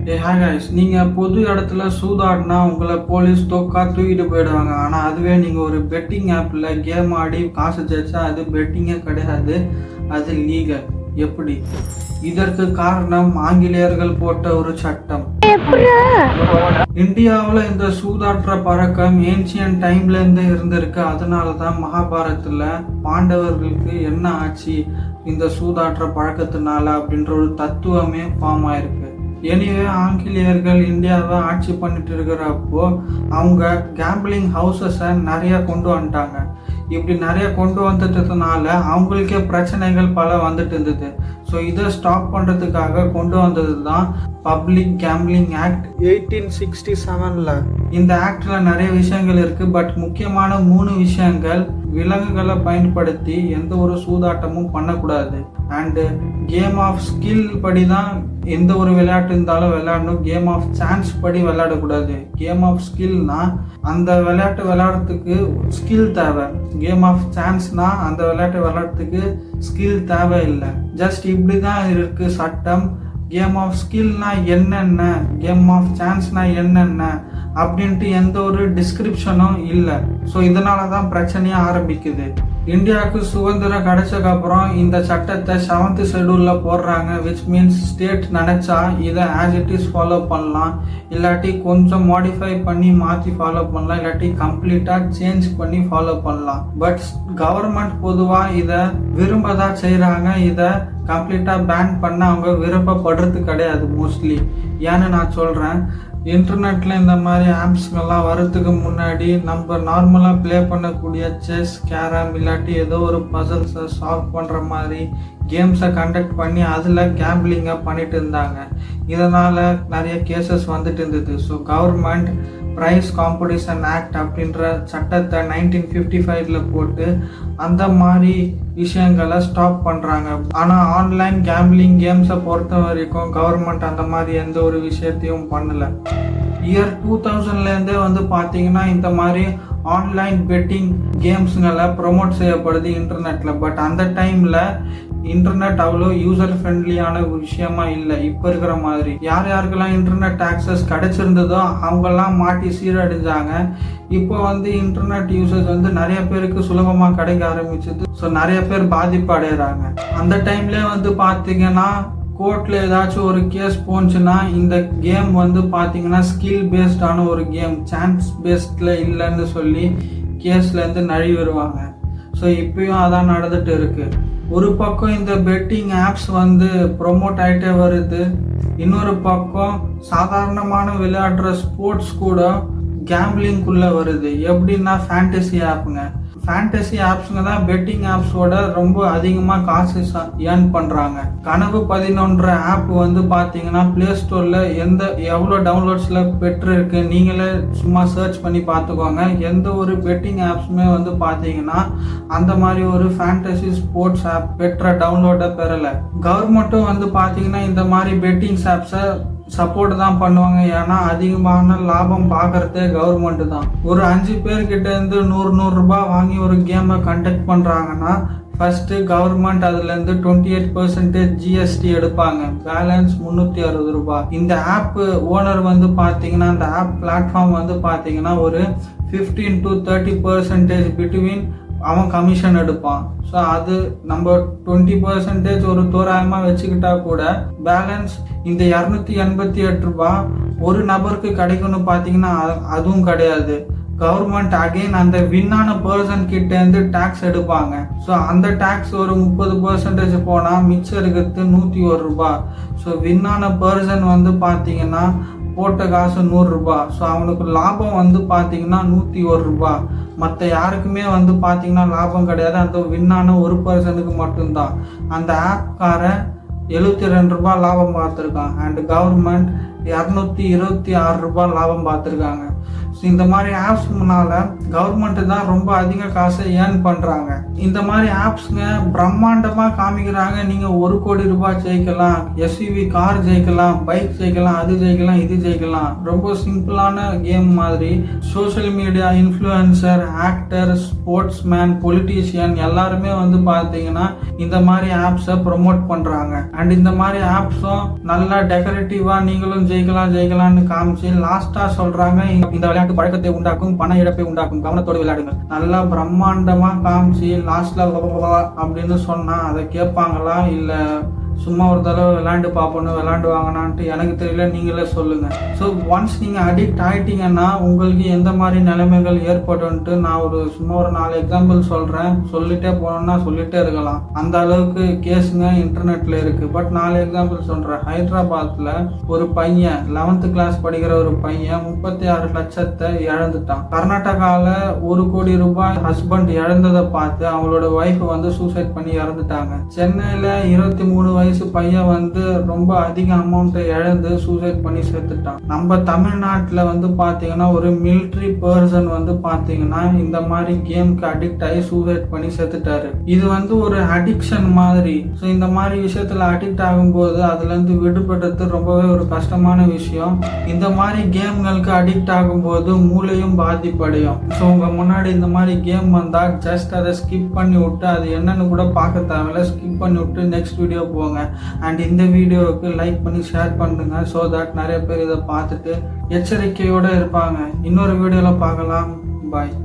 Hi guys, நீங்கள் பொது இடத்துல சூதாடினா உங்களை போலீஸ் தூக்கிட்டு போயிடுவாங்க. ஆனால் அதுவே நீங்கள் ஒரு பெட்டிங் ஆப்பில் கேம் ஆடி காசு ஜெயிச்சா அது பெட்டிங்கே கிடையாது, அது லீகல். எப்படி? இதற்கு காரணம் ஆங்கிலேயர்கள் போட்ட ஒரு சட்டம். இந்தியாவில் இந்த சூதாற்ற பழக்கம் ஏன்ஷியன் டைம்லேருந்து இருந்திருக்கு. அதனால தான் மகாபாரத்தில் பாண்டவர்களுக்கு என்ன ஆச்சு இந்த சூதாற்ற பழக்கத்தினால அப்படின்ற ஒரு தத்துவமே ஃபார்ம் ஆயிருக்கு. எனிவே ஆங்கிலேயர்கள் இந்தியாவை ஆட்சி பண்ணிட்டு இருக்கிறப்போ அவங்க கேம்பிளிங் ஹவுசஸை நிறைய கொண்டு வந்துட்டாங்க. இப்படி நிறைய கொண்டு வந்ததுனால அவங்களுக்கே பிரச்சனைகள் பல வந்துட்டு இருந்தது. ஸோ இதை ஸ்டாப் பண்ணுறதுக்காக கொண்டு வந்தது தான் பப்ளிக் கேம்பிளிங் ஆக்ட் 1867. இந்த ஆக்டில் நிறைய விஷயங்கள் இருக்குது. பட் முக்கியமான 3 விஷயங்கள்: விலங்குகளை பயன்படுத்தி எந்த ஒரு சூதாட்டமும் பண்ணக்கூடாது, அண்டு கேம் ஆஃப் ஸ்கில் படி தான் எந்த ஒரு விளையாட்டு இருந்தாலும் விளையாடணும், கேம் ஆஃப் சான்ஸ் படி விளையாடக்கூடாது. கேம் ஆஃப் ஸ்கில்னா அந்த விளையாட்டு விளையாடுறதுக்கு ஸ்கில் தேவை, கேம் ஆஃப் சான்ஸ்னா அந்த விளையாட்டு விளையாடுறதுக்கு ஸ்கில் தேவை இல்லை. ஜஸ்ட் இப்படி தான் இருக்குது சட்டம். கேம் ஆஃப் ஸ்கில்னா என்னென்ன, கேம் ஆஃப் சான்ஸ்னா என்னென்ன அப்படின்ட்டு எந்த ஒரு டிஸ்கிரிப்ஷனும் இல்லை. ஸோ இதனால தான் பிரச்சனையே ஆரம்பிக்குது. இந்தியாவுக்கு சுதந்திரம் கிடைச்சதுக்கப்புறம் இந்த சட்டத்தை 7th ஷெடியூலில் போடுறாங்க. விச் மீன்ஸ் ஸ்டேட் நினச்சா இதை ஆஸ் இட் இஸ் ஃபாலோ பண்ணலாம், இல்லாட்டி கொஞ்சம் மாடிஃபை பண்ணி மாற்றி ஃபாலோ பண்ணலாம், இல்லாட்டி கம்ப்ளீட்டாக சேஞ்ச் பண்ணி ஃபாலோ பண்ணலாம். பட் கவர்மெண்ட் பொதுவாக இதை விரும்பதான் செய்கிறாங்க. இதை கம்ப்ளீட்டாக பேன் பண்ண அவங்க விருப்பப்படுறது கிடையாது மோஸ்ட்லி. ஏன்னு நான் சொல்கிறேன். இன்டர்நெட்டில் இந்த மாதிரி ஆப்ஸ்கெல்லாம் வரதுக்கு முன்னாடி நம்ம நார்மலாக ப்ளே பண்ணக்கூடிய செஸ், கேரம் இல்லாட்டி ஏதோ ஒரு பசல்ஸை சால்வ் பண்ணுற மாதிரி கேம்ஸை கண்டக்ட் பண்ணி அதில் கேம்பிளிங்கை பண்ணிட்டு இருந்தாங்க. இதனால் நிறைய கேசஸ் வந்துட்டு இருந்தது. So government prize competition act அப்படின்ற சட்டத்தை 1955 போட்டு அந்த மாதிரி விஷயங்களை ஸ்டாப் பண்ணுறாங்க. ஆனால் ஆன்லைன் கேம்பிளிங் கேம்ஸை பொறுத்த வரைக்கும் கவர்மெண்ட் அந்த மாதிரி எந்த ஒரு விஷயத்தையும் பண்ணலை. இயர் 2000லேருந்தே வந்து பார்த்தீங்கன்னா இந்த மாதிரி ஆன்லைன் பெட்டிங் கேம்ஸுங்களை ப்ரொமோட் செய்யப்படுது இன்டர்நெட்டில். பட் அந்த டைமில் இன்டர்நெட் அவ்வளோ யூசர் ஃப்ரெண்ட்லியான ஒரு விஷயமா இல்லை இப்போ இருக்கிற மாதிரி. யாருக்கெல்லாம் இன்டர்நெட் ஆக்சஸ் கிடைச்சிருந்ததோ அவங்கெல்லாம் மாட்டி சீரடைஞ்சாங்க. இப்போ வந்து இன்டர்நெட் யூசர்ஸ் வந்து நிறைய பேருக்கு சுலபமாக கிடைக்க ஆரம்பிச்சது. ஸோ நிறைய பேர் பாதிப்பு அடைகிறாங்க. அந்த டைம்லேயே வந்து பார்த்தீங்கன்னா கோர்ட்டில் ஏதாச்சும் ஒரு கேஸ் போச்சுன்னா இந்த கேம் வந்து பார்த்தீங்கன்னா ஸ்கில் பேஸ்டான ஒரு கேம், சான்ஸ் பேஸ்டில் இல்லைன்னு சொல்லி கேஸ்லேருந்து நழுவி வருவாங்க. ஸோ இப்பயும் அதான் நடந்துட்டு இருக்கு. ஒரு பக்கம் இந்த பெட்டிங் ஆப்ஸ் வந்து ப்ரொமோட் ஆகிட்டே வருது, இன்னொரு பக்கம் சாதாரணமான விளையாடுற ஸ்போர்ட்ஸ் கூட கேம்பிளிங்குள்ளே வருது. எப்படின்னா ஃபேண்டசி ஆப்புங்க. ஃபேண்டசி ஆப்ஸுங்க தான் பெட்டிங் ஆப்ஸோட ரொம்ப அதிகமாக காசு ஏர்ன் பண்ணுறாங்க. கனவு 11 ஆப் வந்து பார்த்தீங்கன்னா ப்ளே ஸ்டோரில் எவ்வளோ டவுன்லோட்ஸில் பெற்றிருக்கு நீங்களே சும்மா சர்ச் பண்ணி பார்த்துக்கோங்க. எந்த ஒரு பெட்டிங் ஆப்ஸுமே வந்து பார்த்தீங்கன்னா அந்த மாதிரி ஒரு ஃபேண்டசி ஸ்போர்ட்ஸ் ஆப் பெற்ற டவுன்லோடை பெறலை. கவர்மெண்ட்டும் வந்து பார்த்தீங்கன்னா இந்த மாதிரி பெட்டிங்ஸ் ஆப்ஸை சப்போர்ட் தான் பண்ணுவாங்க. ஏன்னா அதிகமான லாபம் பார்க்கறதே கவர்மெண்ட் தான். ஒரு 5 பேர்கிட்ட இருந்து 100 ரூபாய் வாங்கி ஒரு கேமை கண்டக்ட் பண்ணுறாங்கன்னா ஃபஸ்ட்டு கவர்மெண்ட் அதுலேருந்து 28% ஜிஎஸ்டி எடுப்பாங்க. பேலன்ஸ் 360 ரூபாய். இந்த ஆப் ஓனர் வந்து பார்த்தீங்கன்னா அந்த ஆப் பிளாட்ஃபார்ம் வந்து பார்த்தீங்கன்னா ஒரு 15 to 30% பிட்வீன் அவன் கமிஷன் எடுப்பான். ஸோ அது நம்ம 20% ஒரு தோராயமாக வச்சுக்கிட்டா கூட பேலன்ஸ் இந்த 288 ரூபாய் ஒரு நபருக்கு கிடைக்கும்னு பார்த்தீங்கன்னா அதுவும் கிடையாது. கவர்மெண்ட் அகெயின் அந்த வின்னான பர்சன் கிட்டேருந்து டேக்ஸ் எடுப்பாங்க. ஸோ அந்த டேக்ஸ் ஒரு 30% போனால் மிச்சம் இருக்கிறது 101 ரூபாய். ஸோ வின்னான பர்சன் வந்து பார்த்தீங்கன்னா போட்ட காசு 100 ரூபாய். ஸோ அவனுக்கு லாபம் வந்து பார்த்தீங்கன்னா 101 ரூபாய். மற்ற யாருக்குமே வந்து பார்த்தீங்கன்னா லாபம் கிடையாது, அந்த வின்னான ஒரு பர்சனுக்கு மட்டும்தான். அந்த ஆப்காரன் 72 ரூபாய் லாபம் பார்த்துருக்கான். அண்ட் கவர்மெண்ட் 226 ரூபாய் லாபம் பார்த்துருக்காங்க. இந்த மாதிரி ஆப்ஸ்னால கவர்மெண்ட் தான் ரொம்ப அதிக காசை ஏர்ன் பண்றாங்க. இந்த மாதிரி ஆப்ஸ்ங்க பிரம்மாண்டமா காமிக்கிறாங்க. நீங்க 1 கோடி ரூபாய் ஜெயிக்கலாம், எஸ்யூவி கார் ஜெயிக்கலாம், பைக் ஜெயிக்கலாம், அது ஜெயிக்கலாம், இது ஜெயிக்கலாம். ரொம்ப சிம்பிளான கேம் மாதிரி social media influencer, actor, sports man, politician எல்லாருமே வந்து பார்த்தீங்கன்னா இந்த மாதிரி ஆப்ஸை ப்ரொமோட் பண்றாங்க. அண்ட் இந்த மாதிரி ஆப்ஸும் நல்லா டெக்கரேட்டிவா நீங்களும் ஜெயிக்கலாம்னு காமிச்சு லாஸ்டா சொல்றாங்க இந்த விளையாட்டு பழக்கத்தை உண்டாக்கும், பண இழப்பை உண்டாக்கும், கவனத்தோடு விளையாடுங்க. நல்லா பிரம்மாண்டமா காமிச்சு லாஸ்ட்ல அப்படின்னு சொன்னா அதை கேட்பாங்களா இல்ல சும்மா ஒரு தடவை விளையாண்டு பார்ப்போன்னு விளையாண்டு வாங்கினான்ட்டு எனக்கு தெரியல, நீங்களே சொல்லுங்க. ஸோ ஒன்ஸ் நீங்கள் அடிக்ட் ஆகிட்டீங்கன்னா உங்களுக்கு எந்த மாதிரி நிலைமைகள் ஏற்படும்ட்டு நான் சும்மா ஒரு 4 எக்ஸாம்பிள் சொல்கிறேன். சொல்லிட்டே போனோம்னா சொல்லிட்டே இருக்கலாம், அந்த அளவுக்கு கேஸுங்க இன்டர்நெட்டில் இருக்குது. பட் 4 எக்ஸாம்பிள் சொல்கிறேன். ஹைதராபாத்தில் ஒரு பையன் 11th கிளாஸ் படிக்கிற ஒரு பையன் 36 லட்சத்தை இழந்துட்டான். கர்நாடகாவில் 1 கோடி ரூபாய் ஹஸ்பண்ட் இழந்ததை பார்த்து அவங்களோட ஒய்ஃப் வந்து சூசைட் பண்ணி இறந்துட்டாங்க. சென்னையில் 23 வயசு பையன் வந்து ரொம்ப அதிக அமௌண்ட்டை இழந்து சூசைட் பண்ணி செத்துட்டான். நம்ம தமிழ்நாட்டில் வந்து பார்த்தீங்கன்னா ஒரு மிலிட்ரி பர்சன் வந்து பார்த்தீங்கன்னா இந்த மாதிரி கேம்க்கு அடிக்ட் ஆகி சூசைட் பண்ணி செத்துட்டாரு. இது வந்து ஒரு அடிக்ஷன் மாதிரி. ஸோ இந்த மாதிரி விஷயத்தில் அடிக்ட் ஆகும்போது அதுலேருந்து விடுபடுறது ரொம்பவே ஒரு கஷ்டமான விஷயம். இந்த மாதிரி கேம்களுக்கு அடிக்ட் ஆகும்போது மூளையும் பாதிப்படையும். ஸோ உங்கள் முன்னாடி இந்த மாதிரி கேம் வந்தால் ஜஸ்ட் அதை ஸ்கிப் பண்ணி விட்டு அது என்னன்னு கூட பார்க்க தேவையில்ல, ஸ்கிப் பண்ணி விட்டு நெக்ஸ்ட் வீடியோ போங்க. அண்ட் இந்த வீடியோவுக்கு லைக் பண்ணி ஷேர் பண்ணுங்க. ஸோ தட் நிறைய பேர் இதை பார்த்துட்டு எச்சரிக்கையோடு இருப்பாங்க. இன்னொரு வீடியோவில் பார்க்கலாம். பாய்.